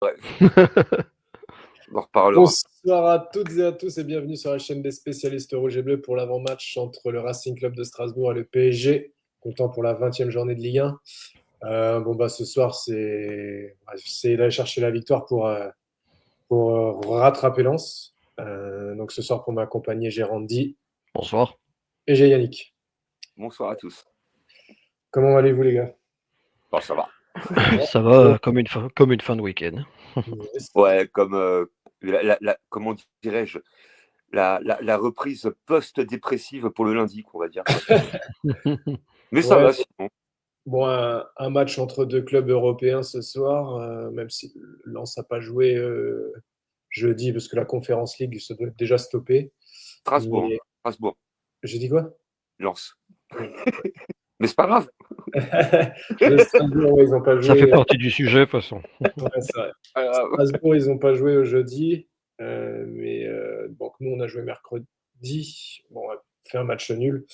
Bref, on en reparlera. Bonsoir à toutes et à tous et bienvenue sur la chaîne des spécialistes rouge et bleu pour l'avant-match entre le Racing Club de Strasbourg et le PSG, comptant pour la 20e journée de Ligue 1. Ce soir, c'est d'aller chercher la victoire pour rattraper Lens. Donc ce soir, pour m'accompagner, j'ai Randy Bonsoir. et j'ai Yannick. Bonsoir à tous. Comment allez-vous, les gars? Bon, ça va. Ça va comme une fin de week-end. Yes. Ouais, comme comment dirais-je, la reprise post-dépressive pour le lundi, on va dire. Mais ça Ouais, va sinon. bon, un match entre deux clubs européens ce soir, même si Lens n'a pas joué jeudi parce que la Conference League se doit être déjà stoppée. Strasbourg, hein. Mais Strasbourg, j'ai dit quoi? Lens. Oui. Mais c'est pas grave. Le Strasbourg, ouais, ils n'ont pas Ça fait joué. partie du sujet, de toute façon. Ouais, c'est vrai. Pas grave. Strasbourg, ils n'ont pas joué au jeudi. Donc nous, on a joué mercredi. Bon, on a fait un match nul.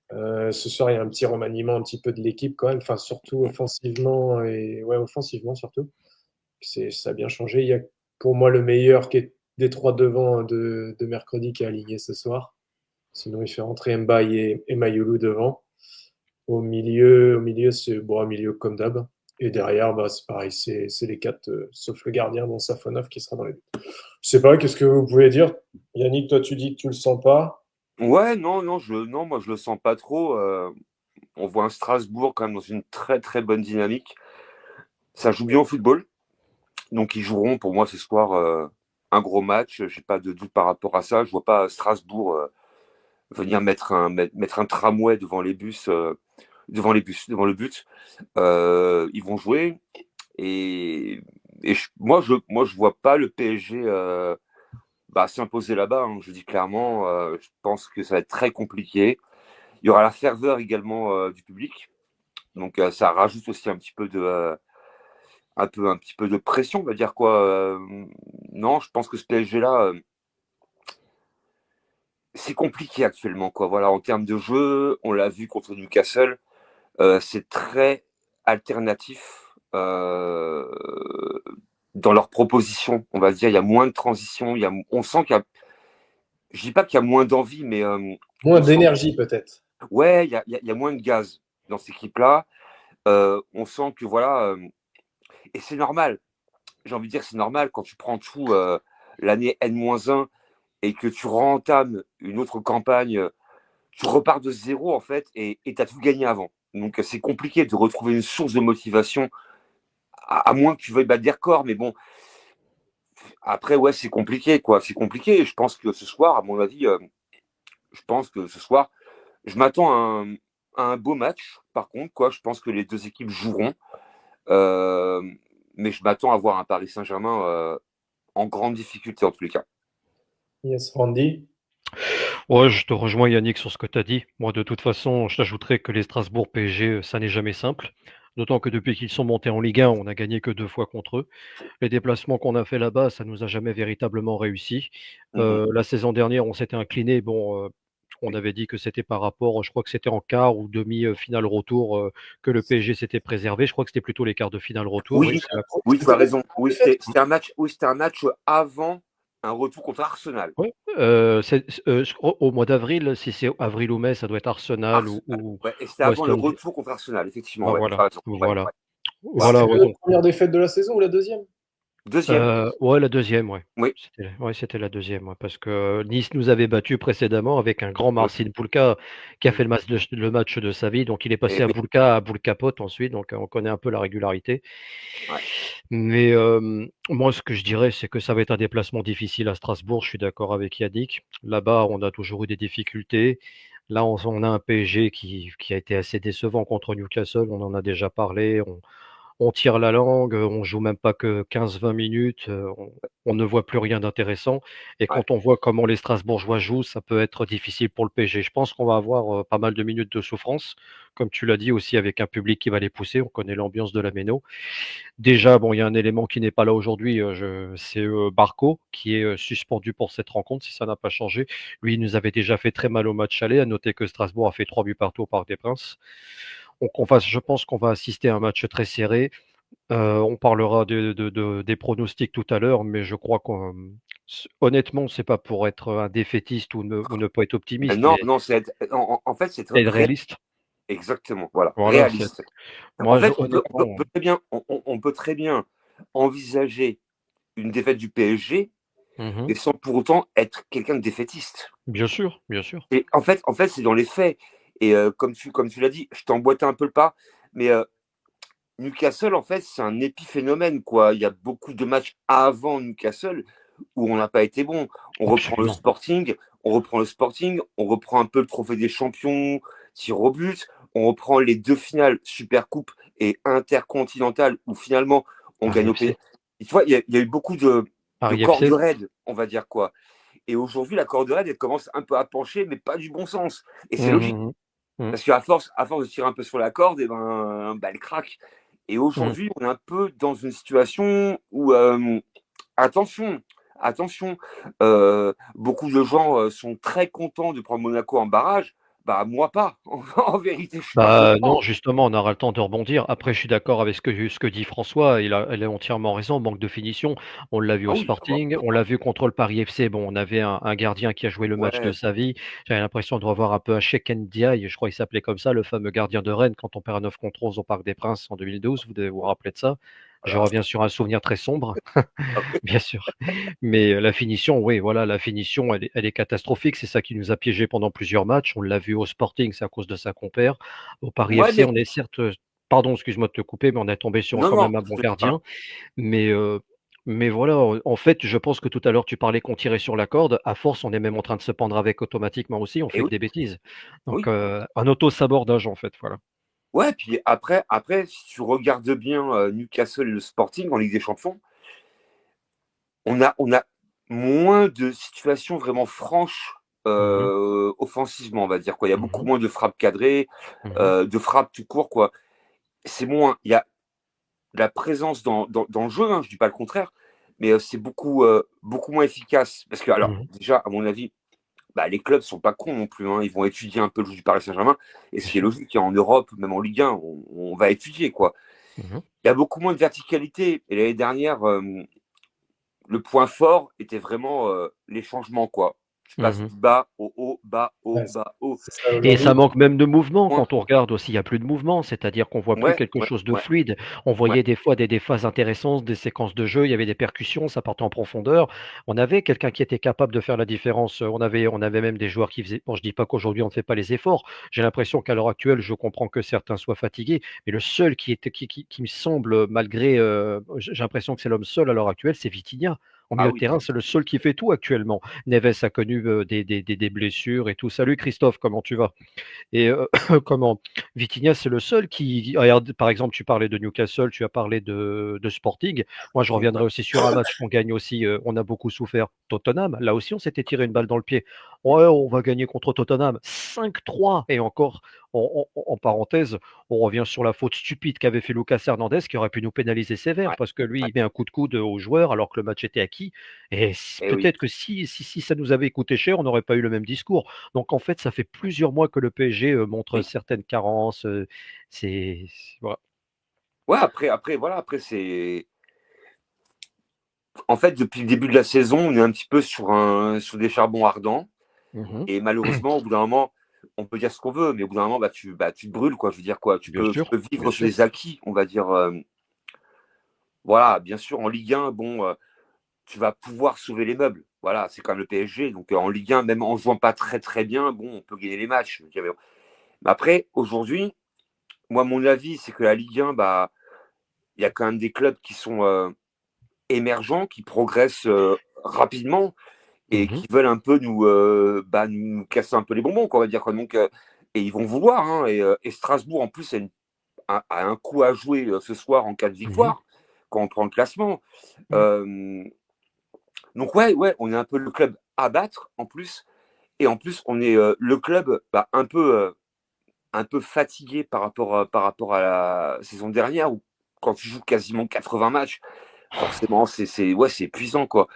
Ce soir, il y a un petit remaniement un petit peu de l'équipe quand même, enfin surtout offensivement et ouais, offensivement surtout. Ça a bien changé. Il y a pour moi le meilleur qui est des trois devant de mercredi qui est aligné ce soir. Sinon, il fait rentrer Mbaye et Mayoulou devant. Au milieu c'est bon, un milieu comme d'hab. Et derrière, c'est pareil, c'est les quatre, sauf le gardien, dont Safonov, qui sera dans les buts. Je sais pas, qu'est-ce que vous pouvez dire? Yannick, toi, tu dis que tu le sens pas. Ouais, non, moi je le sens pas trop. On voit un Strasbourg quand même dans une très très bonne dynamique. Ça joue bien au football. Donc ils joueront pour moi ce soir un gros match. J'ai pas de doute par rapport à ça. Je vois pas Strasbourg venir mettre un tramway devant les bus, devant le but. Ils vont jouer et moi je vois pas le PSG s'imposer là-bas, hein. Je dis clairement, je pense que ça va être très compliqué. Il y aura la ferveur également du public, donc ça rajoute aussi un petit peu de pression, on va dire quoi. Non, je pense que ce PSG-là, c'est compliqué actuellement, quoi. Voilà, en termes de jeu, on l'a vu contre Newcastle, c'est très alternatif dans leurs propositions. On va dire, il y a moins de transition, on sent qu'il y a, je dis pas qu'il y a moins d'envie, mais Moins on sent, d'énergie, peut-être. ouais, il y a moins de gaz dans cette équipe-là. On sent que voilà, et c'est normal. J'ai envie de dire, c'est normal quand tu prends tout l'année N-1 et que tu rentames une autre campagne, tu repars de zéro en fait et tu as tout gagné avant. Donc c'est compliqué de retrouver une source de motivation, à moins que tu veuilles battre des records, mais bon, après ouais, c'est compliqué quoi, c'est compliqué. Et je pense que ce soir, à mon avis, je pense que ce soir, je m'attends à un beau match. Par contre, quoi, je pense que les deux équipes joueront, euh, mais je m'attends à voir un Paris Saint-Germain en grande difficulté en tous les cas. Yes, Randy. Ouais, je te rejoins Yannick sur ce que tu as dit. Moi, de toute façon, je t'ajouterais que les Strasbourg PSG, ça n'est jamais simple. D'autant que depuis qu'ils sont montés en Ligue 1, on n'a gagné que 2 fois contre eux. Les déplacements qu'on a fait là-bas, ça nous a jamais véritablement réussi. Mhm. La saison dernière, on s'était incliné. Bon, on avait dit que c'était par rapport, je crois que c'était en quart ou demi-finale retour que le PSG s'était préservé. Je crois que c'était plutôt les quarts de finale retour. Oui, Oui, c'est là. oui, tu as raison. Oui, Défaite. c'était un match avant un retour contre Arsenal. Ouais, je crois au mois d'avril, si c'est avril ou mai, ça doit être Arsenal ou Arsenal. ou Ouais, et c'était ou avant le Aston Vi retour contre Arsenal, effectivement. ah Ouais, tu voilà, as raison. Ouais, voilà. ouais. Ouais. Voilà, C'était ouais, la donc première défaite de la saison ou la deuxième? Deuxième. ouais, la deuxième, ouais. Oui, C'était la deuxième, ouais, parce que Nice nous avait battus précédemment avec un grand oui. Marcin Bulka qui a fait le match de sa vie, donc il est Et passé oui. À Bulka Pot ensuite, donc on connaît un peu la régularité. Ouais. Mais moi, ce que je dirais, c'est que ça va être un déplacement difficile à Strasbourg. Je suis d'accord avec Yannick. Là-bas, on a toujours eu des difficultés. Là, on a un PSG qui a été assez décevant contre Newcastle. On en a déjà parlé. On tire la langue, on joue même pas que 15-20 minutes, on ne voit plus rien d'intéressant et Ouais. quand on voit comment les Strasbourgeois jouent, ça peut être difficile pour le PSG. Je pense qu'on va avoir, pas mal de minutes de souffrance, comme tu l'as dit aussi avec un public qui va les pousser, on connaît l'ambiance de la méno. Déjà, bon, il y a un élément qui n'est pas là aujourd'hui, c'est, Barco qui est, suspendu pour cette rencontre si ça n'a pas changé. Lui, il nous avait déjà fait très mal au match aller, à noter que Strasbourg a fait 3 buts partout au Parc des Princes. Donc je pense qu'on va assister à un match très serré. On parlera des pronostics tout à l'heure, mais je crois honnêtement, c'est pas pour être un défaitiste ou ne pas être optimiste, Non, mais non, en fait, c'est être être réaliste. exactement, voilà, Voilà, réaliste. En moi, fait, honnêtement, on peut très bien envisager une défaite du PSG, mhm. mais sans pour autant être quelqu'un de défaitiste. Bien sûr, bien sûr. Et en fait, c'est dans les faits. Et comme tu l'as dit, je t'emboîtais un peu le pas, mais Newcastle, en fait, c'est un épiphénomène, quoi. Il y a beaucoup de matchs avant Newcastle où on n'a pas été bon. Absolument. On reprend un peu le trophée des champions, tir au but, on reprend les deux finales Super Coupe et Intercontinentale où finalement on Paris gagne au FC. pays. Tu vois, il y a eu beaucoup de Paris cordes FC. raides, on va dire quoi. Et aujourd'hui, la corde raide, elle commence un peu à pencher, mais pas du bon sens. Et c'est logique, Mhm, mhm, parce à force de tirer un peu sur la corde, et ben, elle craque. Et mhm. aujourd'hui, on est un peu dans une situation où, attention, attention, beaucoup de gens sont très contents de prendre Monaco en barrage. Bah, moi pas. En vérité, je suis pas Bah, non, content. justement, on aura le temps de rebondir. Après, je suis d'accord avec ce que dit François, il a entièrement raison, manque de finition. On l'a vu Ah au oui, Sporting, on l'a vu contre le Paris FC. Bon, on avait un gardien qui a joué le match de ouais, sa vie. J'avais l'impression de revoir un peu un Cheikh Ndiaye, je crois qu'il s'appelait comme ça, le fameux gardien de Rennes quand on perd un 9 contre 11 au Parc des Princes en 2012. Vous devez vous rappeler de ça. Je voilà. reviens sur un souvenir très sombre. Ah oui, Bien sûr. Mais la finition, oui, voilà, la finition, elle est catastrophique. C'est ça qui nous a piégés pendant plusieurs matchs. On l'a vu au Sporting, c'est à cause de sa compère. Au Paris ouais, FC, mais on est certes, pardon, excuse-moi de te couper, mais on est tombé sur non, quand non, même un je bon te dis pas. gardien. Mais, heu, mais voilà, en fait, je pense que tout à l'heure, tu parlais qu'on tirait sur la corde. À force, on est même en train de se pendre avec automatiquement aussi. On Et fait que oui, des bêtises. Donc, oui. un auto-sabordage, en fait, voilà. Ouais, puis après, si tu regardes bien Newcastle et le Sporting en Ligue des Champions, on a moins de situations vraiment franches Mmh. offensivement, on va dire quoi. Il y a beaucoup Mmh. moins de frappes cadrées, Mmh. de frappes tout court, quoi. C'est moins. Il y a de la présence dans le jeu, hein, je dis pas le contraire, mais c'est beaucoup moins efficace. Parce que, alors, Mmh. déjà, à mon avis, bah, les clubs sont pas cons non plus, hein. Ils vont étudier un peu le jeu du Paris Saint-Germain. Et Bien ce qui est sûr. logique, hein, en Europe, même en Ligue 1, on va étudier, quoi. Mmh. Il y a beaucoup moins de verticalité. Et l'année dernière, le point fort était vraiment les changements, quoi. Tu passes Mmh. du bas au haut, bas, haut, Ouais, bas, haut. c'est ça Et ça aujourd'hui. manque même de mouvement Point. quand on regarde aussi, il y a plus de mouvement, c'est-à-dire qu'on voit plus Ouais, quelque ouais, chose de ouais, fluide. On ouais. voyait des fois des phases intéressantes, des séquences de jeu, il y avait des percussions, ça partait en profondeur. On avait quelqu'un qui était capable de faire la différence, on avait même des joueurs qui faisaient bon, je dis pas qu'aujourd'hui on ne fait pas les efforts. J'ai l'impression qu'à l'heure actuelle, je comprends que certains soient fatigués, mais le seul qui me semble malgré, j'ai l'impression que c'est l'homme seul à l'heure actuelle, c'est Vitinha. Au Ah milieu de oui. terrain, c'est le seul qui fait tout actuellement. Neves a connu, des blessures et tout. Salut Christophe, comment tu vas? Et comment? Vitinha, c'est le seul qui regarde, par exemple, tu parlais de Newcastle, tu as parlé de Sporting. Moi, je reviendrai aussi sur un match qu'on gagne aussi, on a beaucoup souffert, Tottenham. Là aussi, on s'était tiré une balle dans le pied. Ouais, on va gagner contre Tottenham 5-3 et encore, en parenthèse, on revient sur la faute stupide qu'avait fait Lucas Hernandez qui aurait pu nous pénaliser sévère Ouais, parce que lui, ouais. il met un coup de coude aux joueurs alors que le match était acquis et Eh oui. peut-être que si ça nous avait coûté cher, on n'aurait pas eu le même discours. Donc en fait, ça fait plusieurs mois que le PSG, montre Oui. certaines carences, voilà. Ouais, voilà, après, c'est. En fait, depuis le début de la saison, on est un petit peu sur des charbons ardents. Mmh. Et malheureusement, au bout d'un moment, on peut dire ce qu'on veut, mais au bout d'un moment, bah, tu te brûles, quoi. Je veux dire quoi. Bien Tu sûr, peux bien vivre sur sûr. des acquis, on va dire. Voilà, bien sûr, en Ligue 1, bon, tu vas pouvoir sauver les meubles. Voilà, c'est comme le PSG. Donc en Ligue 1, même en jouant pas très très bien, bon, on peut gagner les matchs. Je veux dire, mais après, aujourd'hui, moi, mon avis, c'est que la Ligue 1, bah, il y a quand même des clubs qui sont émergents, qui progressent rapidement et Mmh. qui veulent un peu nous casser un peu les bonbons, quoi, on va dire. Quoi. Donc, et ils vont vouloir. Hein, et Strasbourg, en plus, a un coup à jouer ce soir en cas de Mmh. victoire, quand on prend le classement. Mmh. Euh, donc, ouais, on est un peu le club à battre, en plus. Et en plus, on est le club bah, un peu fatigué par rapport à la saison dernière, où quand tu joues quasiment 80 matchs, forcément, ouais, c'est épuisant, quoi.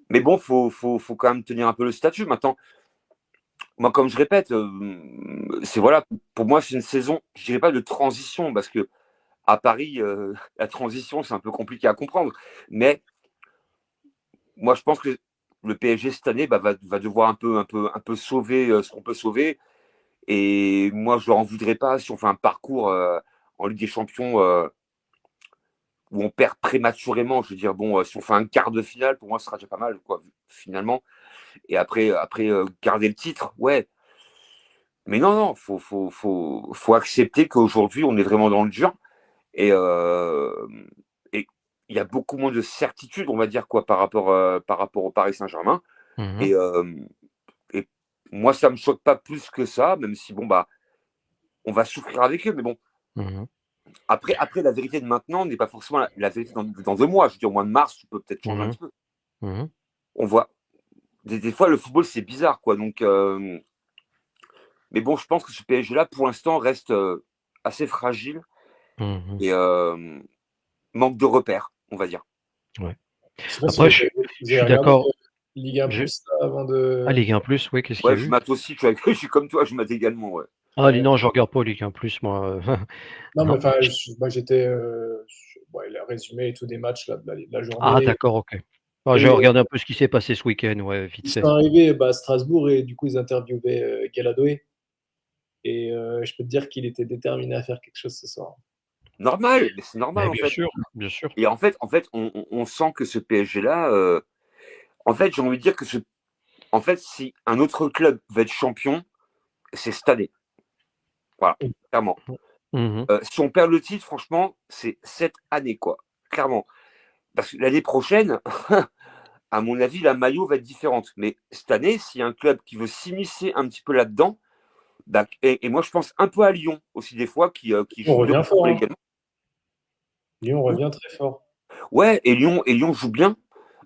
Mais bon, faut quand même tenir un peu le statut. Maintenant, moi, comme je répète, c'est voilà, pour moi, c'est une saison, je dirais pas de transition, parce que à Paris, la transition, c'est un peu compliqué à comprendre. Mais moi, je pense que le PSG cette année va devoir un peu sauver ce qu'on peut sauver. Et moi, je leur en voudrais pas si on fait un parcours en Ligue des Champions où on perd prématurément. Je veux dire, bon, si on fait un quart de finale, pour moi, ce sera déjà pas mal, quoi, finalement. Et après garder le titre, ouais. Mais non, faut accepter qu'aujourd'hui, on est vraiment dans le dur. Et et il y a beaucoup moins de certitude, on va dire, quoi, par rapport au Paris Saint-Germain. Mhm. Et, et moi, ça me choque pas plus que ça, même si, bon, bah, on va souffrir avec eux. Mais bon, Mhm. après la vérité de maintenant n'est pas forcément la vérité dans 2 mois. Je veux dire, au mois de mars, tu peux peut-être changer un Mhm. petit peu. Mhm. On voit, des fois, le football, c'est bizarre, quoi. Donc, mais bon, je pense que ce PSG-là, pour l'instant, reste assez fragile Mhm. et manque de repères, on va dire. Ouais. Je sais pas si Après, vous je avez suis regardé d'accord. Ligue 1 Je... Plus là, avant Ah, de. Ligue 1 plus, oui, qu'est-ce qu'il Ouais, y a je eu? mate aussi, je suis comme toi, je mate également, ouais. Ah, Ouais. non, je regarde pas Ligue 1 plus, moi. Non, mais Non. enfin, moi j'étais. Il a résumé et tout des matchs là, de la Ah, journée. d'accord, ok. Ah, j'ai Et regardé un peu ce qui s'est passé ce week-end, ouais, vite ils sont fait. arrivés à Strasbourg et du coup ils interviewaient Guéladoé. Et je peux te dire qu'il était déterminé à faire quelque chose ce soir. Normal, mais c'est normal Mais en bien fait. sûr, bien sûr. Et en fait on sent que ce PSG-là, en fait, j'ai envie de dire que en fait, si un autre club veut être champion, c'est cette année. Voilà, clairement. Mhm. Si on perd le titre, franchement, c'est cette année, quoi. Clairement. Parce que l'année prochaine, à mon avis, la maillot va être différente. Mais cette année, s'il y a un club qui veut s'immiscer un petit peu là-dedans, bah, et moi je pense un peu à Lyon aussi des fois, qui On joue bien revient fort, hein. également. Lyon revient très fort. Ouais, et Lyon joue bien.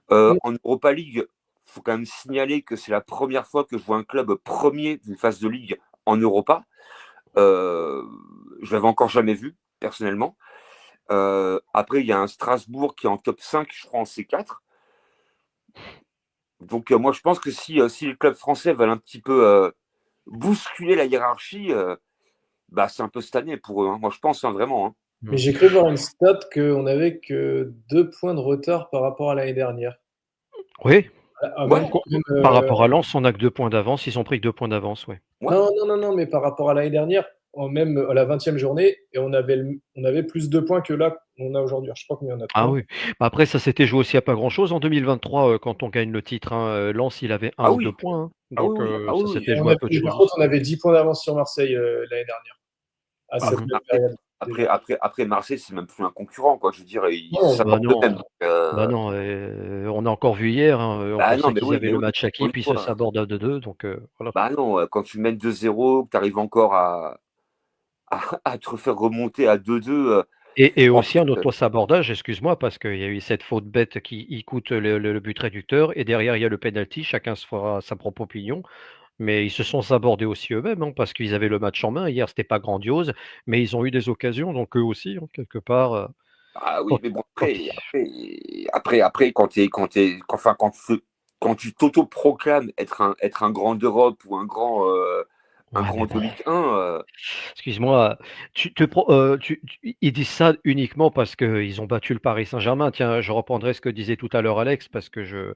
Mm. En Europa League, faut quand même signaler que c'est la première fois que je vois un club premier d'une phase de ligue en Europa. Euh, je l'avais encore jamais vu, personnellement. Après, il y a un Strasbourg qui est en top 5, je crois, en C4. Donc, moi, je pense que si les clubs français veulent un petit peu bousculer la hiérarchie, bah, c'est un peu cette année pour eux, hein. Moi, je pense, hein, vraiment, hein. Mais j'ai cru voir une stat qu'on avait que 2 points de retard par rapport à l'année dernière. Oui, Même, Ouais, même, par rapport à Lens, on n'a que 2 points d'avance. Ils ont pris que 2 points d'avance, ouais. ouais. non, non, non, non, mais par rapport à l'année dernière, même à la 20e journée, et on avait plus de points que là on a aujourd'hui. Alors, je sais pas combien on a de Ah points. oui. Bah, après, ça s'était joué aussi à pas grand-chose en 2023, quand on gagne le titre, hein. Lens, il avait un Ah ou 2 oui, points, hein. ah Donc, oui, oui, ah ça oui, oui. s'était joué à peu de Mais par choses contre, aussi. on avait 10 points d'avance sur Marseille l'année dernière, à cette Mhm. même Après, période déjà. après Marseille, c'est même plus un concurrent, quoi. Je veux dire, ils Non, Bah s'abordent eux-mêmes. non, Donc, bah non, on a encore vu hier, hein, on bah non, pensait qu'ils avaient mais le oui, match encore acquis, une puis ça fois. s'aborde à 2-2, donc voilà. Bah non, quand tu mènes 2-0, que tu arrives encore à te faire remonter à 2-2, Et en aussi plus, un autre sabordage, excuse-moi, parce qu'il y a eu cette faute bête qui y coûte le but réducteur, et derrière il y a le penalty, chacun se fera sa propre opinion, mais ils se sont sabordés aussi eux-mêmes, hein, parce qu'ils avaient le match en main. Hier, c'était pas grandiose, mais ils ont eu des occasions, donc eux aussi, hein, quelque part, ah oui, quand, mais bon, quand ils- après, quand tu t'auto-proclames être un grand d'Europe ou un Ouais, mais grand de bon. Ligue 1, Excuse-moi, ils disent ça uniquement parce qu'ils ont battu le Paris Saint-Germain. Tiens, je reprendrai ce que disait tout à l'heure Alex, parce que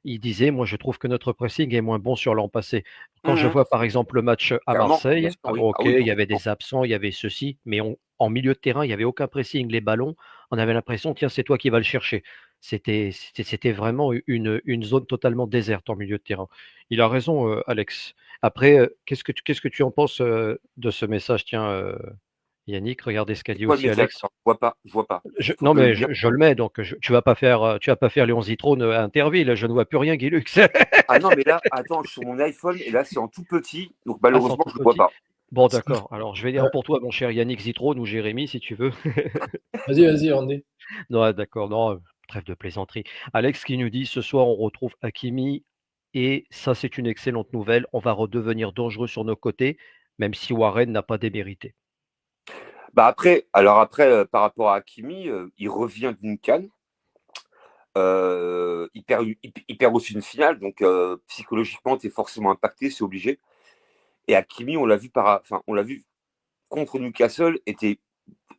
il disait, moi je trouve que notre pressing est moins bon sur l'an passé. Quand je mhm, vois par exemple le match à clairement, bien Marseille, sûr, oui. Ah ok, oui, il y avait complètement. des absents, il y avait ceci, mais en milieu de terrain, il n'y avait aucun pressing. Les ballons, on avait l'impression, tiens, c'est toi qui vas le chercher. C'était vraiment une zone totalement déserte en milieu de terrain. Il a raison, Alex. Après, qu'est-ce que tu en penses de ce message? Tiens, Yannick, regardez ce qu'a C'est dit quoi le aussi message? Alex. Attends, je vois pas, je vois pas. Il faut Non, me le mais lire. je le mets, donc tu vas pas faire Léon Zitrone à Interville, je ne vois plus rien, Guy Lux. Ah non, mais là, attends, je suis sur mon iPhone et là, c'est en tout petit, donc Ah, c'est en malheureusement, tout je ne vois petit. pas. Bon, d'accord. Alors, je vais Euh, lire pour toi, mon cher Yannick Zitrone ou Jérémy, si tu veux. Vas-y, vas-y, Andy. Non, ah, d'accord, non, trêve de plaisanterie. Alex qui nous dit: «Ce soir, on retrouve Hakimi et ça, c'est une excellente nouvelle. On va redevenir dangereux sur nos côtés, même si Warren n'a pas démérité». Bah après, alors après, par rapport à Hakimi, il revient d'une CAN. Il perd aussi une finale, donc psychologiquement, tu es forcément impacté, c'est obligé. Et Hakimi, on l'a vu contre Newcastle, était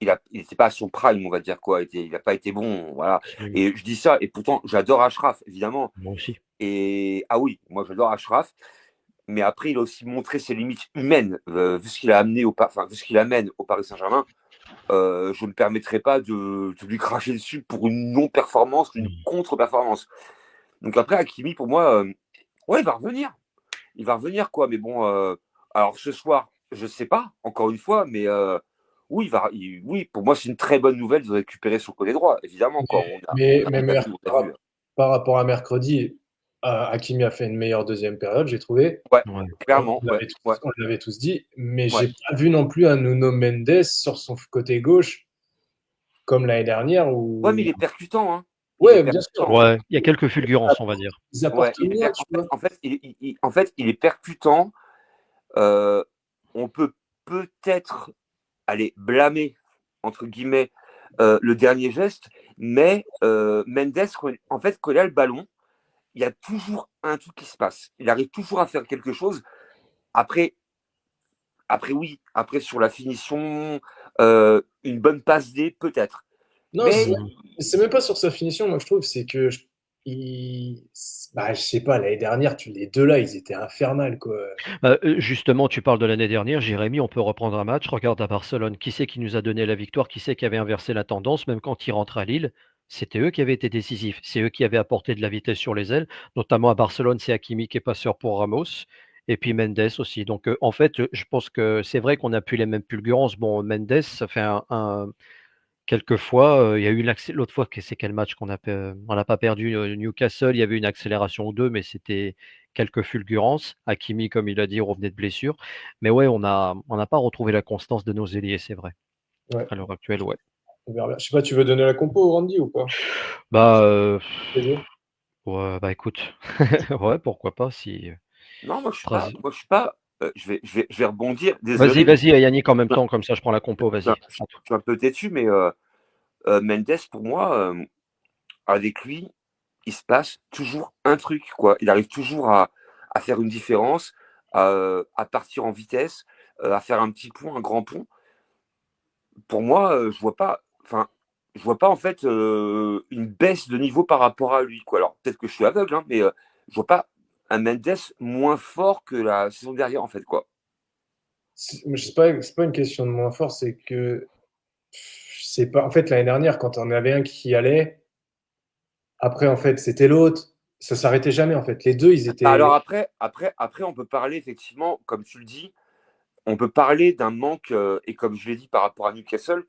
il n'était pas à son prime, on va dire quoi. Il n'a pas été bon, voilà. Absolument. Et je dis ça, et pourtant j'adore Achraf, évidemment. Moi aussi. Et ah oui, moi j'adore Achraf, mais après il a aussi montré ses limites humaines, vu ce qu'il a amené vu ce qu'il amène au Paris Saint-Germain. Je ne me permettrai pas de lui cracher dessus pour une non-performance, une contre-performance. Donc après, Hakimi, pour moi, ouais, il va revenir. Il va revenir, quoi. Mais bon, alors ce soir, je ne sais pas, encore une fois, mais oui, oui, pour moi, c'est une très bonne nouvelle de récupérer son côté droit, évidemment, quoi. Mais par rapport à mercredi, Hakimi a fait une meilleure deuxième période, j'ai trouvé. Ouais, Ouais. clairement, On l'avait tous dit, mais Ouais. j'ai pas vu non plus un Nuno Mendes sur son côté gauche comme l'année dernière où. Ouais, mais il est percutant, hein. Ouais, bien sûr. Ouais, il y a quelques fulgurances, on va dire. Ils Ouais, apportent rien, tu vois. en fait, il est percutant. On peut peut-être aller blâmer, entre guillemets, le dernier geste, mais Mendes, en fait, quand il a le ballon, il y a toujours un truc qui se passe. Il arrive toujours à faire quelque chose. Après, oui, après sur la finition, une bonne passe D, peut-être. Non, Mais c'est même pas sur sa finition, moi je trouve, c'est que je sais pas, l'année dernière, les deux là, ils étaient infernales, quoi. Justement, tu parles de l'année dernière, Jérémy, on peut reprendre un match. Regarde à Barcelone, qui c'est qui nous a donné la victoire? Qui c'est qui avait inversé la tendance? Même quand ils rentrent à Lille, c'était eux qui avaient été décisifs. C'est eux qui avaient apporté de la vitesse sur les ailes. Notamment à Barcelone, c'est Hakimi qui est passeur pour Ramos. Et puis Mendes aussi. Donc, en fait, je pense que c'est vrai qu'on n'a plus les mêmes fulgurances. Bon, Mendes, ça fait quelquefois, il y a eu l'autre fois, c'est quel match on n'a pas perdu Newcastle, il y avait une accélération ou deux, mais c'était quelques fulgurances. Hakimi, comme il a dit, revenait de blessure. Mais ouais, on n'a pas retrouvé la constance de nos ailiers, c'est vrai. Ouais, À l'heure actuelle, ouais. on verra bien. Je sais pas, tu veux donner la compo au Randy ou pas? Bah, Plaisir. ouais, bah écoute, ouais, pourquoi pas si. non, Stras- moi, je suis pas. Je vais rebondir. Vas-y, Désolé, vas-y, Yannick, en même temps, comme ça, je prends la compo, vas-y. je suis un peu têtu, mais Mendes, pour moi, avec lui, il se passe toujours un truc, quoi. Il arrive toujours à faire une différence, à partir en vitesse, à faire un petit pont, un grand pont. Pour moi, je vois pas en fait une baisse de niveau par rapport à lui, quoi. Alors peut-être que je suis aveugle, hein, mais je vois pas un Mendes moins fort que la saison dernière, en fait, quoi. Mais c'est pas une question de moins fort, c'est que c'est pas. En fait, l'année dernière, quand on avait un qui allait, après, en fait, c'était l'autre. Ça s'arrêtait jamais, en fait. Les deux, ils Alors étaient. après, on peut parler effectivement, comme tu le dis, on peut parler d'un manque, et comme je l'ai dit par rapport à Newcastle,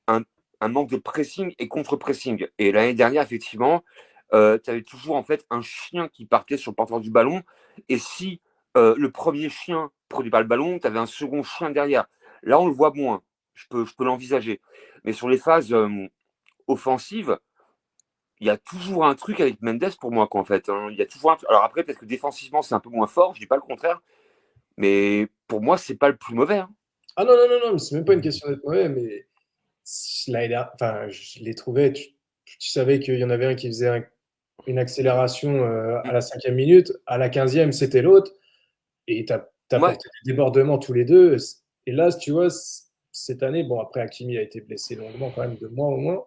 un, un manque de pressing et contre-pressing. Et l'année dernière, effectivement, tu avais toujours en fait un chien qui partait sur le porteur du ballon. Et si le premier chien prenait pas le ballon, tu avais un second chien derrière. Là, on le voit moins. Je peux l'envisager. Mais sur les phases offensives, il y a toujours un truc avec Mendes pour moi, quoi, en fait, hein. Il y a toujours Alors après, peut-être que défensivement, c'est un peu moins fort, je dis pas le contraire. Mais pour moi, c'est pas le plus mauvais, hein. Ah non, non, non, non, mais c'est même pas une question d'être mauvais, mais enfin, je les trouvais. Tu savais qu'il y en avait un qui faisait une accélération à la 5e minute, à la 15e, c'était l'autre, et Ouais. t'apportais des débordements tous les deux. Et là, tu vois, cette année, bon, après, Hakimi a été blessé longuement, quand même, 2 mois au moins.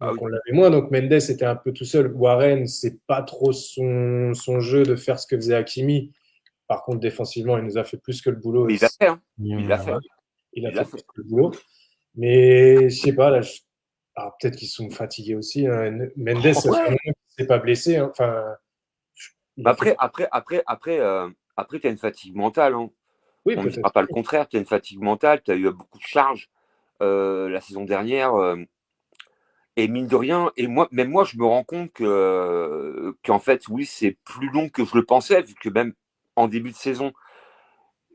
Ah Donc oui. on l'avait moins. Donc Mendes était un peu tout seul. Warren, c'est pas trop son jeu de faire ce que faisait Hakimi. Par contre, défensivement, il nous a fait plus que le boulot. Mais il l'a fait, hein. Il l'a Ouais. fait. Il a Il l'a fait plus fait. que le boulot. Mais je sais pas, là, alors, peut-être qu'ils sont fatigués aussi, hein. Mendes, ça fait un Ouais. moment qu'il s'est pas blessé, hein. Enfin, il a fait. Après, tu as une fatigue mentale, hein. Oui, On ne dira peut-être. pas le contraire. Tu as une fatigue mentale. Tu as eu beaucoup de charges la saison dernière. Et mine de rien, et moi, même moi, je me rends compte qu'en fait, oui, c'est plus long que je le pensais, vu que même en début de saison,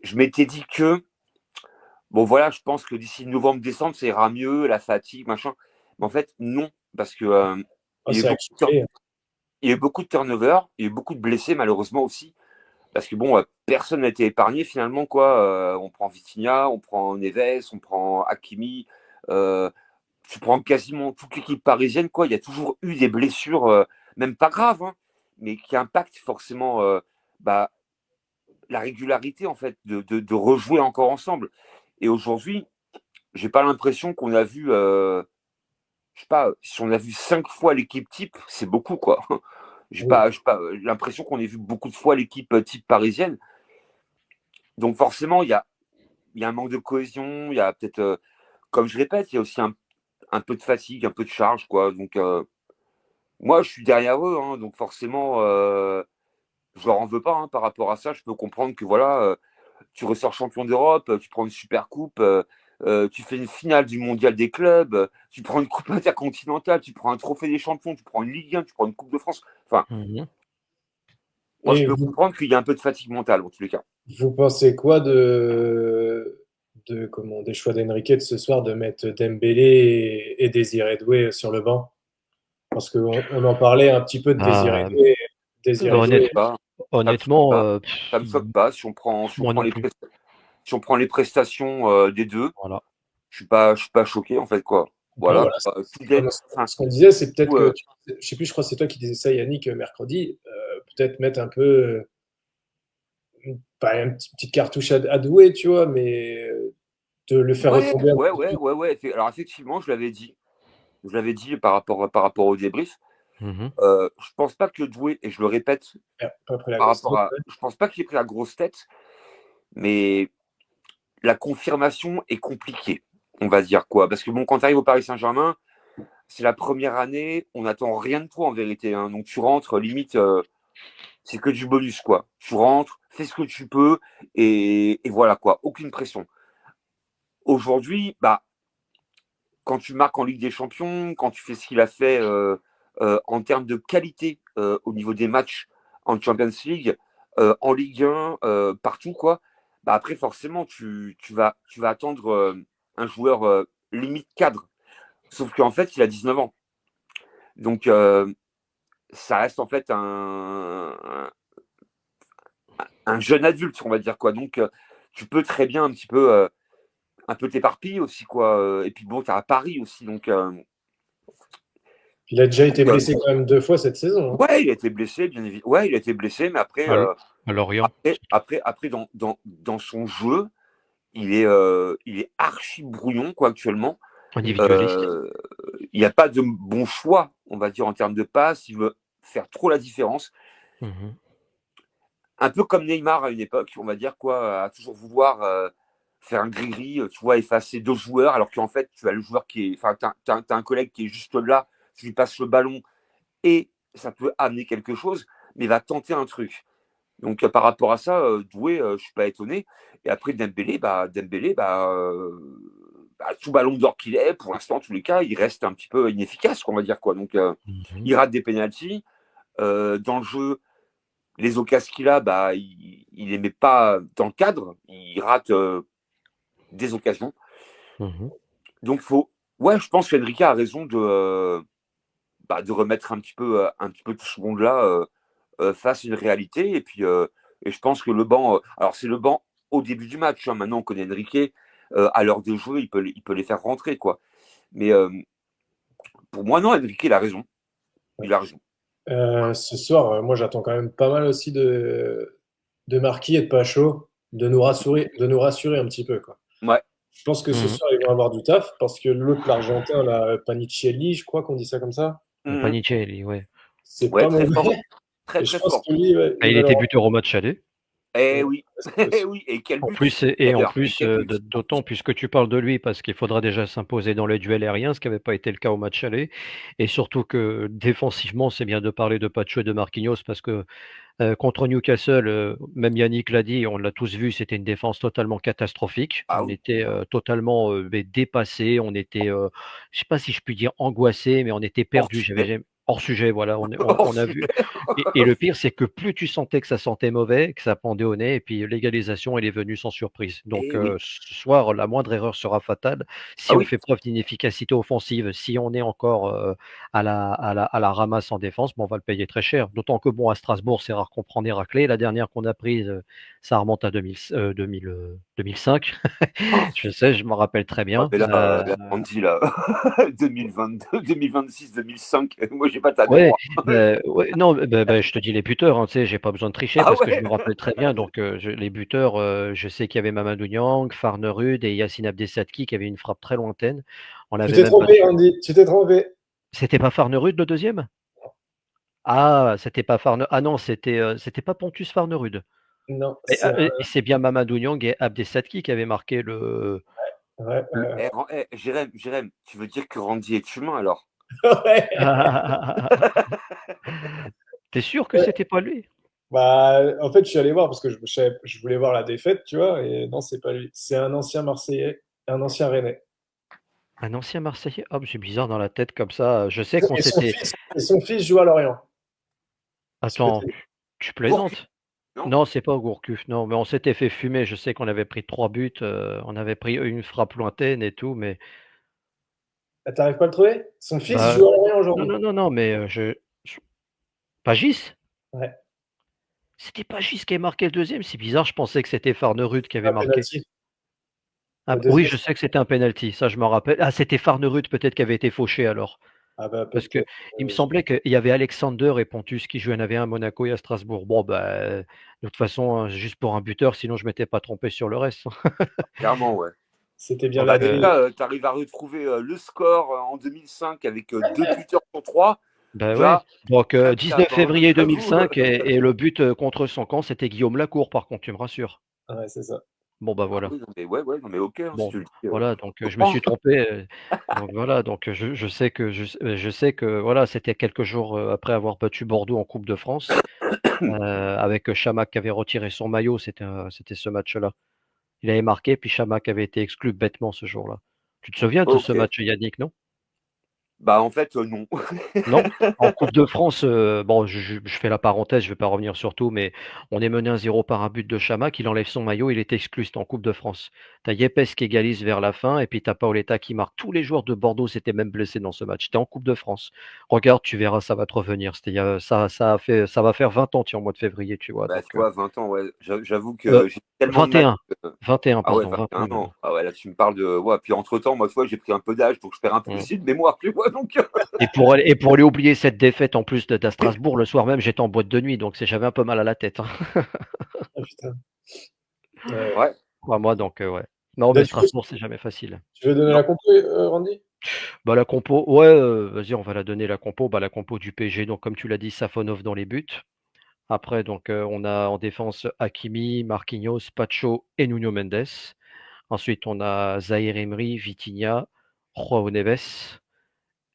je m'étais dit que, bon, voilà, je pense que d'ici novembre-décembre, ça ira mieux, la fatigue, machin. Mais en fait, non, parce que Ah, il y a eu c'est beaucoup de, accumulé. il y a eu beaucoup de turnover, il y a eu beaucoup de blessés, malheureusement aussi. Parce que bon, personne n'a été épargné finalement, quoi. On prend Vitinha, on prend Neves, on prend Hakimi, euh, tu prends quasiment toute l'équipe parisienne, quoi. Il y a toujours eu des blessures, même pas graves, hein, mais qui impactent forcément bah, la régularité, en fait, de rejouer encore ensemble. Et aujourd'hui, j'ai pas l'impression qu'on a vu, je sais pas, si on a vu 5 fois l'équipe type, c'est beaucoup, quoi. Oui. J'ai pas l'impression qu'on ait vu beaucoup de fois l'équipe type parisienne. Donc forcément, il y a un manque de cohésion, il y a peut-être, comme je répète, il y a aussi un peu de fatigue, un peu de charge, quoi. Donc moi, je suis derrière eux, hein, donc forcément, je leur en veux pas, hein, par rapport à ça. Je peux comprendre que voilà, tu ressors champion d'Europe, tu prends une super coupe, tu fais une finale du mondial des clubs, tu prends une coupe intercontinentale, tu prends un trophée des champions, tu prends une Ligue 1, tu prends une coupe de France. Enfin, Mhm. moi, je Et peux vous, comprendre qu'il y a un peu de fatigue mentale, en tous les cas. vous pensez quoi des choix d'Enrique de ce soir de mettre Dembélé et Désiré Doué sur le banc? Parce qu'on en parlait un petit peu de Désiré Ah, Doué. Ça me Désiré honnête- choque Doué, pas. Ça me choque honnêtement, pas. Ça me choque pas. Si on moi prend non plus. si on prend les prestations des deux, Voilà. je suis pas choqué, en fait, quoi. ouais, Voilà. voilà. Tout enfin, Ce qu'on disait, c'est peut-être tout, que, je sais plus, je crois que c'est toi qui disais ça, Yannick, mercredi, peut-être mettre un peu, pas une petite cartouche à Doué, tu vois, mais de le faire ouais, retomber un ouais, petit ouais, peu. ouais, ouais. Alors effectivement, je l'avais dit. Je l'avais dit par rapport au débrief. Mhm. Je pense pas que Doué, et je le répète, Pas pris la grosse tête. Ouais. je pense pas qu'il ait pris la grosse tête, mais la confirmation est compliquée, on va dire quoi. Parce que bon, quand tu arrives au Paris Saint-Germain, c'est la première année, on n'attend rien de toi en vérité, hein. Donc tu rentres, limite, c'est que du bonus, quoi. Tu rentres, fais ce que tu peux, et voilà, quoi. Aucune pression. Aujourd'hui, bah, quand tu marques en Ligue des Champions, quand tu fais ce qu'il a fait en termes de qualité au niveau des matchs en Champions League, en Ligue 1, partout, quoi, bah après, forcément, tu vas attendre un joueur limite cadre. Sauf qu'en fait, il a 19 ans. Donc, ça reste en fait un jeune adulte, on va dire, quoi. Donc, tu peux très bien un peu t'éparpiller aussi, quoi. Et puis, bon, tu as à Paris aussi. Il a déjà été Donc, blessé quand même 2 fois cette saison. Hein. ouais, il a été blessé, bien évidemment. Ouais, il a été blessé, mais après, À, L- à Lorient. après dans son jeu, il est archi brouillon, quoi, actuellement. Individualiste. Euh, il n'y a pas de bon choix, on va dire, en termes de passe. Il veut faire trop la différence. Mhm. Un peu comme Neymar à une époque, on va dire, quoi, à toujours vouloir faire un gris-gris, tu vois, effacer deux joueurs, alors qu'en fait, tu as le joueur qui est. Enfin, t'as un collègue qui est juste là, tu lui passes le ballon et ça peut amener quelque chose, mais il va tenter un truc. Donc par rapport à ça, Doué, je suis pas étonné. Et après Dembélé, tout ballon d'or qu'il est, pour l'instant, en tous les cas, il reste un petit peu inefficace, on va dire, quoi. Donc Mhm. il rate des pénaltys. Dans le jeu, les occasions qu'il a, il les met pas dans le cadre. Il rate des occasions. Mhm. Donc ouais, je pense qu'Enrique a raison de remettre un petit peu tout ce monde-là face à une réalité. Et je pense que le banc, alors c'est le banc au début du match. Hein. Maintenant, on connaît Enrique. À l'heure de jeu, il peut les faire rentrer, quoi. Mais pour moi, non, Enrique, il a raison. Ouais. Il a raison. Ce soir, moi j'attends quand même pas mal aussi de Marquis et de Pacho de nous rassurer un petit peu, quoi. Ouais. Je pense que ce Mhm. soir, ils vont avoir du taf parce que l'autre, l'Argentin, là, Panicelli, je crois qu'on dit ça comme ça, Mhm. Panicelli, ouais. c'est Ouais, pas très fort. mauvais. Très, Et je très pense fort. que lui, ouais, Ah, il il va leur était buteur au match aller. Eh ouais, oui. c'est Eh possible. oui. Et quel En but, plus, et en d'ailleurs. Et plus, quel but. d'autant puisque tu parles de lui, parce qu'il faudra déjà s'imposer dans les duels aériens, ce qui n'avait pas été le cas au match aller. Et surtout que défensivement, c'est bien de parler de Pacho et de Marquinhos, parce que contre Newcastle, même Yannick l'a dit, on l'a tous vu, c'était une défense totalement catastrophique. Ah On oui. était totalement dépassés, on était, je sais pas si je puis dire angoissés, mais on était Hors perdus. sujet. Hors sujet, voilà. Hors On a vu. sujet. Et le pire, c'est que plus tu sentais que ça sentait mauvais, que ça pendait au nez, et puis l'égalisation, elle est venue sans surprise. Donc Eh oui. ce soir, la moindre erreur sera fatale. Ah Si on oui. fait preuve d'inefficacité offensive, si on est encore à la ramasse en défense, bon, on va le payer très cher. D'autant que bon, à Strasbourg, c'est rare qu'on prend des raclées. La dernière qu'on a prise, ça remonte à 2005. Oh. Je sais, je m'en rappelle très Ouais, bien. mais là, on dit là, 2022, 2026, 2005. Moi, j'ai pas ta Ouais, mémoire. ouais, non, je te dis les buteurs, hein, tu sais, j'ai pas besoin de tricher Ah parce que je ouais? me rappelle très bien. Donc, les buteurs, je sais qu'il y avait Mamadou Niang, Farnerud et Yacine Abdessadki qui avait une frappe très lointaine. On Tu l'avait t'es même trompé, battu. Andy. Tu t'es trompé. C'était pas Farnerud le deuxième? Ah, c'était pas Farne ah non, c'était pas Pontus Farnerud. Non, Et c'est bien Mamadou Niang et Abdessadki qui avaient marqué le ouais, le Jérém, tu veux dire que Randy est humain alors? ouais. Tu sûr que Ouais. c'était pas lui? Bah, en fait, je suis allé voir parce que je voulais voir la défaite, tu vois, et non, c'est pas lui. C'est un ancien Marseillais, un ancien Rennais. Un ancien Marseillais? Ah, c'est bizarre dans la tête comme ça. Je sais qu'on Et son s'était fils, et son fils joue à Lorient. Je peux te attends, dire. tu Gourcuff, plaisantes? non? Non, c'est pas Gourcuff, non, mais on s'était fait fumer. Je sais qu'on avait pris 3 buts, on avait pris une frappe lointaine et tout, mais Ah, t'arrives pas à le trouver? Son fils bah, joue à Lorient non, aujourd'hui. non, non, non, mais je Pagis? Ouais, C'était Pagis qui avait marqué le deuxième. C'est bizarre, je pensais que c'était Farnerud qui avait un marqué. penalty. Ah Le b oui, deuxième, je sais que c'était un penalty, ça je m'en rappelle. Ah, c'était Farnerud peut-être qui avait été fauché alors. ah bah Parce qu'il peut-être. me semblait qu'il y avait Alexander et Pontus qui jouaient. Il y en avait un à Monaco et à Strasbourg. Bon, bah, de toute façon, juste pour un buteur, sinon je m'étais pas trompé sur le reste. Clairement, ouais. C'était bien Bon, bah, l'année. déjà, tu arrives à retrouver le score en 2005 avec 2 buteurs sur 3. Bah, ouais. Déjà, Donc, très fiable, 19 hein, février j'avoue. 2005 et le but, contre son camp, c'était Guillaume Lacour par contre, tu me rassures. Ouais, c'est ça. Bon, bah, Ah voilà. oui, non, mais ouais, non, mais ok, hein, si Bon, tu le dis. voilà, donc, Je je me comprends. suis trompé, donc voilà, donc, je sais que voilà, c'était quelques jours, après avoir battu Bordeaux en coupe de France, avec, Chamac qui avait retiré son maillot, c'était ce match-là. Il avait marqué, puis Chamac avait été exclu bêtement ce jour-là. Tu te souviens de ce Ok. match, Yannick, non? Bah, en fait, non. Non? En coupe de France, bon, je fais la parenthèse, je vais pas revenir sur tout, mais on est mené 1-0 par un but de Chamac, il enlève son maillot, il est exclu, c'était en coupe de France. Tu as Yepes qui égalise vers la fin et puis tu as Paoletta qui marque. Tous les joueurs de Bordeaux s'étaient même blessés dans ce match. C'était en coupe de France. Regarde, tu verras, ça va te revenir. C'était il y a ça va faire 20 ans, tiens, au mois de février, tu vois? Bah, Donc, tu vois, 20 ans, ouais. J'avoue heu, que j'ai tellement de mal. 21, 21 Ah ouais, pardon, 21 21 même. ans. Ah ouais, là, tu me parles de. Ouais, puis entre-temps, moi, tu vois, j'ai pris un peu d'âge, donc je perds un peu Mmh. aussi de mémoire, tu vois, donc. Et pour aller oublier cette défaite en plus d'à Strasbourg, le soir même, j'étais en boîte de nuit, donc j'avais un peu mal à la tête, hein. Ah putain. Ouais. Ouais, Crois-moi, donc, ouais. Non, mais Du coup, Strasbourg, c'est jamais facile. tu veux donner non. la compo, Randy? Bah, la compo, ouais, vas-y, on va la donner la compo. Bah, la compo du PSG, donc comme tu l'as dit, Safonov dans les buts. Après, donc, on a en défense Hakimi, Marquinhos, Pacho et Nuno Mendes. Ensuite, on a Zahir Emery, Vitinha, João Neves.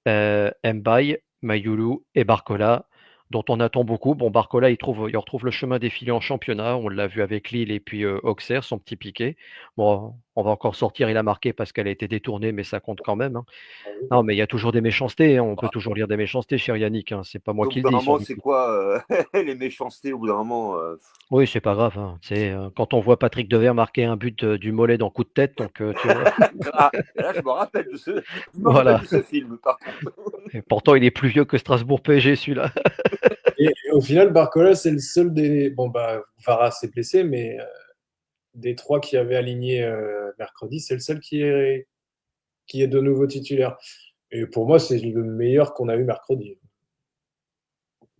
Mbaye, Mayulu et Barcola, dont on attend beaucoup. Bon, Barcola, il retrouve le chemin des filets en championnat. On l'a vu avec Lille et puis, Auxerre, son petit piqué. Bon, on va encore sortir, il a marqué parce qu'elle a été détournée, mais ça compte quand même, hein. Ah oui. Non, mais il y a toujours des méchancetés, hein, on peut Bah, toujours lire des méchancetés, cher Yannick, hein. C'est pas moi au qui bout le d'un dis sur moment, le c'est coup. quoi les méchancetés au bout d'un moment Oui, c'est pas grave, hein. Tu sais, quand on voit Patrick Devers marquer un but, du mollet dans coup de tête, donc, tu vois? Ah, là, je me rappelle Voilà, de ce film, par contre. et pourtant il est plus vieux que Strasbourg PSG celui-là. Et au final, Barcola, c'est le seul des. Bon, bah, Vara s'est blessé, mais des trois qui avaient aligné mercredi, c'est le seul qui est de nouveau titulaire. Et pour moi, c'est le meilleur qu'on a eu mercredi.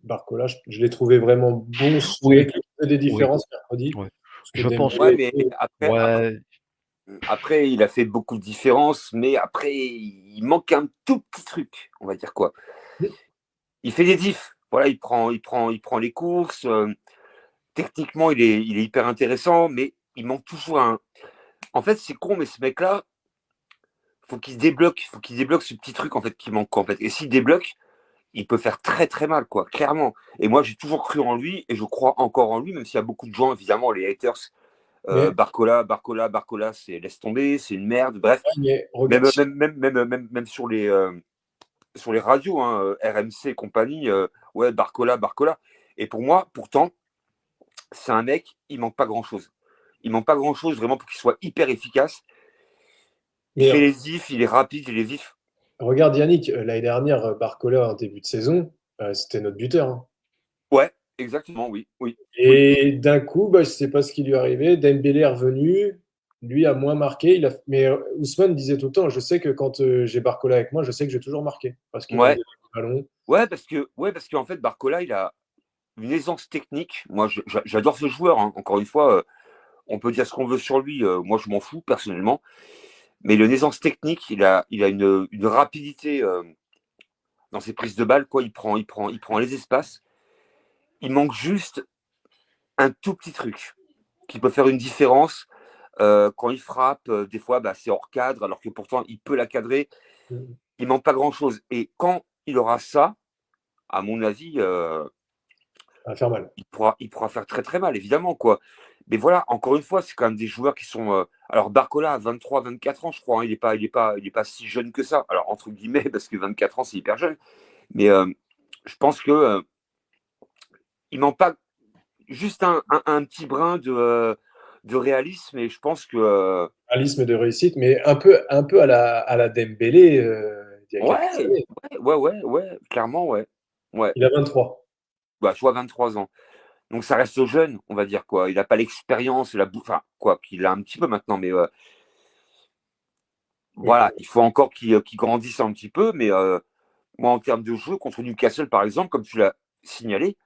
Barcola, je l'ai trouvé vraiment bon. Je trouvais Oui, qu'il faisait des oui, différences mercredi. ouais. Parce que Je pense Ouais, Dembélé, mais ouais. après, il a fait beaucoup de différences, mais après, il manque un tout petit truc, on va dire quoi. Il fait des diffs. Voilà, il prend les courses. Techniquement, il est hyper intéressant, mais il manque toujours un. En fait, c'est con, mais ce mec-là, faut qu'il débloque ce petit truc en fait qui manque en fait. Et s'il débloque, il peut faire très très mal, quoi, clairement. Et moi, j'ai toujours cru en lui et je crois encore en lui, même s'il y a beaucoup de gens, évidemment, les haters. mais, Barcola, c'est laisse tomber, c'est une merde. Bref, mais regarde, même sur les radios, hein, RMC et compagnie, ouais, Barcola. Et pour moi, pourtant, c'est un mec, il manque pas grand-chose. Il manque pas grand-chose vraiment pour qu'il soit hyper efficace. Il mais fait les ifs, il est rapide, il est vif. regarde Yannick, l'année dernière, Barcola, en début de saison, c'était notre buteur, hein. Ouais, exactement, oui. Et d'un coup, bah, je ne sais pas ce qui lui est arrivé. Dembélé est revenu. Lui a moins marqué. Mais Ousmane disait tout le temps, je sais que quand j'ai Barcola avec moi, je sais que j'ai toujours marqué. Parce qu'il va me Ouais, donner le ballon. parce qu'en fait, Barcola, il a une aisance technique. Moi, j'adore ce joueur, hein. Encore une fois, on peut dire ce qu'on veut sur lui. Moi, je m'en fous personnellement. Mais une aisance technique, il a une rapidité dans ses prises de balles. Quoi. Il prend les espaces. Il manque juste un tout petit truc qui peut faire une différence. Quand il frappe, des fois, bah, c'est hors cadre, alors que pourtant, il peut la cadrer. Il manque pas grand-chose. Et quand il aura ça, à mon avis, Ça va faire mal. il pourra faire très très mal, évidemment, quoi. Mais voilà, encore une fois, c'est quand même des joueurs qui sont. Alors Barcola a 23, 24 ans, je crois, hein. Il est pas si jeune que ça. Alors entre guillemets, parce que 24 ans, c'est hyper jeune. Mais je pense que il manque pas juste un petit brin de réalisme. Et je pense que Réalisme de réussite, mais un peu à la Dembélé il y a quelques ouais, années. ouais, clairement, ouais, ouais. Il a 23. Bah, soit 23 ans. Donc ça reste jeune, on va dire quoi. Il n'a pas l'expérience, enfin quoi, qu'il a un petit peu maintenant, mais voilà, il faut encore qu'il grandisse un petit peu. Mais moi, en termes de jeu contre Newcastle, par exemple, comme tu l'as signalé,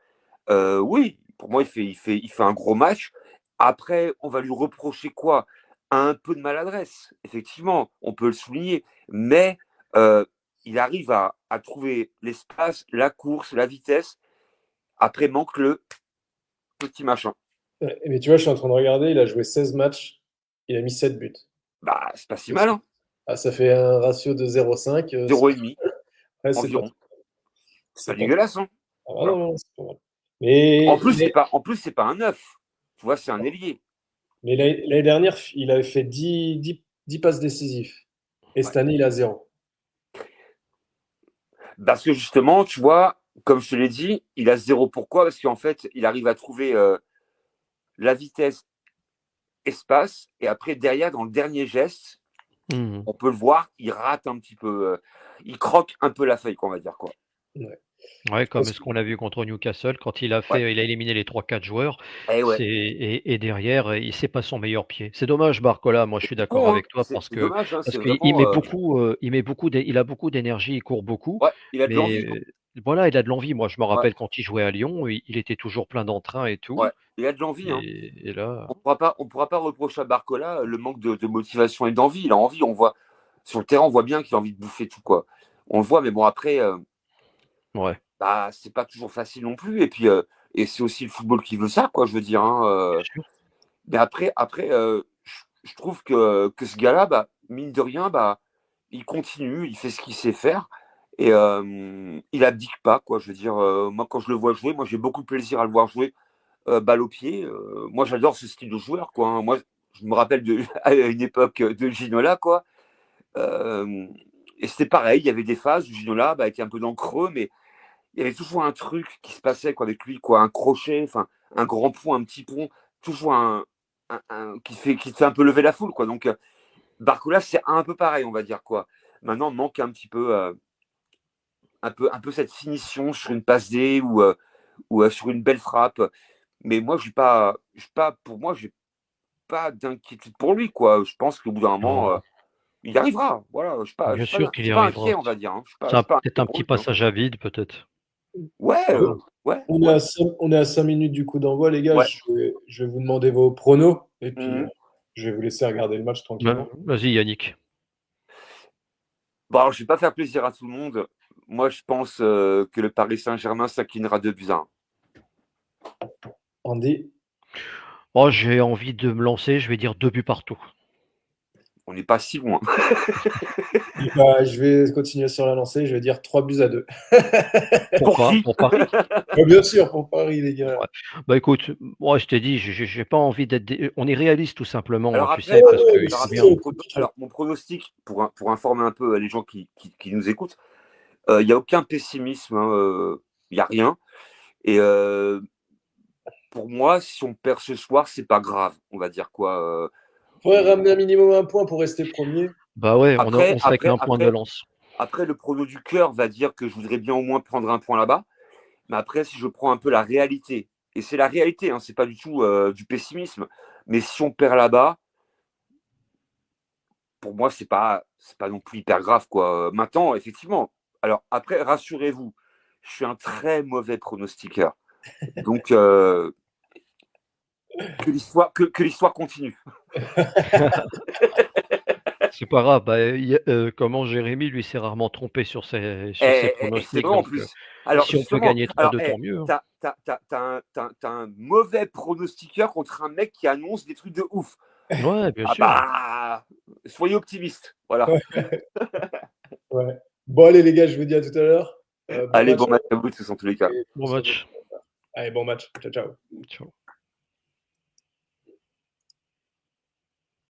oui, pour moi, il fait un gros match. Après, on va lui reprocher quoi? Un peu de maladresse, effectivement, on peut le souligner. Mais il arrive à trouver l'espace, la course, la vitesse. Après, manque le petit machin. Mais tu vois, je suis en train de regarder, il a joué 16 matchs, il a mis 7 buts. Bah, c'est pas si mal, hein. Ah, ça fait un ratio de 0,5. 0,5 Ouais, c'est pas, environ. C'est pas c'est pas dégueulasse, hein. ah, Voilà. non, non, c'est pas mal. Mais En plus, c'est pas un neuf. Tu vois, c'est un ailier. l'année dernière, il avait fait 10 passes décisives. Et Ouais. cette année, il a 0. Parce que justement, tu vois, comme je te l'ai dit, il a zéro. Pourquoi? Parce qu'en fait, il arrive à trouver la vitesse, espace, et après, derrière, dans le dernier geste, Mmh. on peut le voir, il rate un petit peu. Il croque un peu la feuille, qu'on va dire, quoi. Ouais. Ouais, Je comme pense ce que- qu'on a vu contre Newcastle quand Ouais. il a éliminé les 3-4 joueurs, Eh ouais. et derrière, c'est pas son meilleur pied. C'est dommage Barcola, moi je suis C'est d'accord con, hein. avec toi C'est dommage, hein. C'est qu'il vraiment. met beaucoup, il a beaucoup d'énergie, il court beaucoup, Ouais, il a de mais l'envie, quoi. voilà, il a de l'envie. Moi je me Ouais, rappelle quand il jouait à Lyon, il était toujours plein d'entrain et ouais. tout, Il a de l'envie, hein. et là On pourra pas reprocher à Barcola le manque de motivation et d'envie. Il a envie, on voit sur le terrain, on voit bien qu'il a envie de bouffer tout, quoi. On le voit, mais bon après, ouais, bah c'est pas toujours facile non plus. Et puis et c'est aussi le football qui veut ça, quoi. Je veux dire, hein, bien sûr. mais après, je trouve que ce gars-là, bah mine de rien, bah il continue, il fait ce qu'il sait faire. Et il abdique pas, quoi. Je veux dire, moi quand je le vois jouer, moi j'ai beaucoup de plaisir à le voir jouer balle au pied. Moi, j'adore ce style de joueur, quoi, hein. Moi, je me rappelle à une époque de Ginola, quoi. Euh, et c'était pareil, il y avait des phases où Ginola bah, était un peu dans le creux, mais il y avait toujours un truc qui se passait quoi, avec lui, quoi, un crochet, enfin, un grand pont, un petit pont, toujours qui te fait un peu lever la foule, quoi. Donc, Barcola, c'est un peu pareil, on va dire, quoi. Maintenant, il manque un petit peu, un peu cette finition sur une passe D ou sur une belle frappe. Mais moi, pour moi, j'ai pas d'inquiétude pour lui, quoi. Je pense qu'au bout d'un moment, Non, il y arrivera. Voilà, bien sûr je qu'il suis y pas arrivera. inquiet, on va dire, hein. C'est Je suis pas peut-être inquiet un pour petit lui, hein. passage à vide peut-être. Ouais, Bon, ouais, on est à 5 minutes du coup d'envoi, les gars. ouais. Je vais vous demander vos pronos. Et puis, Mhm. je vais vous laisser regarder le match tranquillement. Vas-y Yannick. Bon, alors, je vais pas faire plaisir à tout le monde. Moi, je pense que le Paris Saint-Germain s'inclinera 2-1. Andy, Oh, j'ai envie de me lancer, je vais dire 2 buts partout. On n'est pas si loin. bah, je vais continuer sur la lancée. Je vais dire 3 buts à 2. Pour qui? Pour Paris? Bien sûr, pour Paris, les gars. Ouais. Bah, écoute, moi je t'ai dit, j'ai pas envie d'être on est réaliste tout simplement, hein, Alors tu après, sais, parce Ouais, mais qu'il alors faut c'est bien. trop compliqué. mon pronostic, pour informer un peu les gens qui nous écoutent, il n'y a aucun pessimisme, hein, il n'y a rien. Et pour moi, si on perd ce soir, c'est pas grave, on va dire quoi. Faudrait On- ramener un minimum un point pour rester premier. Bah ouais, Après, on serait qu'un point de lance. après, le prono du cœur va dire que je voudrais bien au moins prendre un point là-bas. Mais après, si je prends un peu la réalité, et c'est la réalité, hein, c'est pas du tout du pessimisme. Mais si on perd là-bas, pour moi, c'est pas non plus hyper grave, quoi. Maintenant, effectivement. Alors après, rassurez-vous, je suis un très mauvais pronostiqueur. Donc, que l'histoire continue. C'est pas grave, bah, comment Jérémy, lui, s'est rarement trompé sur ses Et c'est pronostics, vrai en donc plus. Alors, si on peut justement, gagner 3-2, tant mieux, hein. t'as un mauvais pronostiqueur contre un mec qui annonce des trucs de ouf. Ouais, bien Ah sûr. bah, soyez optimistes. Voilà. Ouais. Bon, allez, les gars, je vous dis à tout à l'heure. Allez, Match. bon match à vous tous en tous les cas. Bon match. Allez, bon match. Ciao, ciao. Ciao.